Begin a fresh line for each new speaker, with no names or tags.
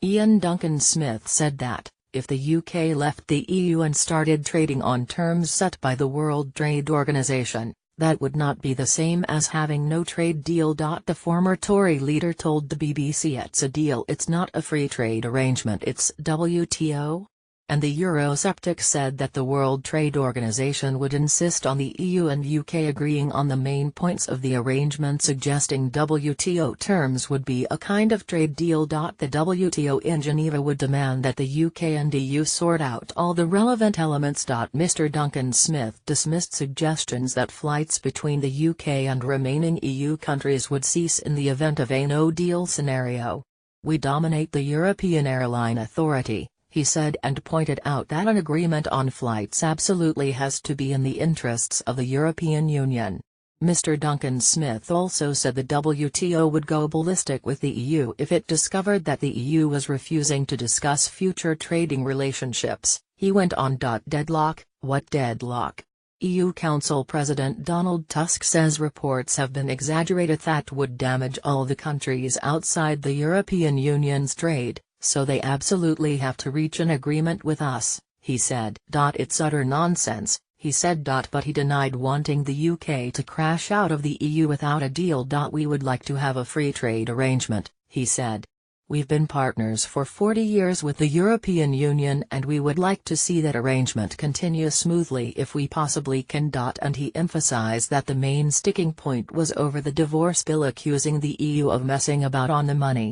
Iain Duncan Smith said that, if the UK left the EU and started trading on terms set by the World Trade Organization, that would not be the same as having no trade deal. The former Tory leader told the BBC it's a deal, it's not a free trade arrangement, it's WTO. And the Eurosceptic said that the World Trade Organization would insist on the EU and UK agreeing on the main points of the arrangement, suggesting WTO terms would be a kind of trade deal. The WTO in Geneva would demand that the UK and EU sort out all the relevant elements. Mr. Duncan Smith dismissed suggestions that flights between the UK and remaining EU countries would cease in the event of a no-deal scenario. "We dominate the European Airline Authority," he said, and pointed out that an agreement on flights absolutely has to be in the interests of the European Union. Mr. Duncan Smith also said the WTO would go ballistic with the EU if it discovered that the EU was refusing to discuss future trading relationships. He went on. Deadlock, what deadlock? EU Council President Donald Tusk says reports have been exaggerated that would damage all the countries outside the European Union's trade. "So they absolutely have to reach an agreement with us," he said. "It's utter nonsense," he said. But he denied wanting the UK to crash out of the EU without a deal. "We would like to have a free trade arrangement," he said. "We've been partners for 40 years with the European Union and we would like to see that arrangement continue smoothly if we possibly can." And he emphasized that the main sticking point was over the divorce bill, accusing the EU of messing about on the money.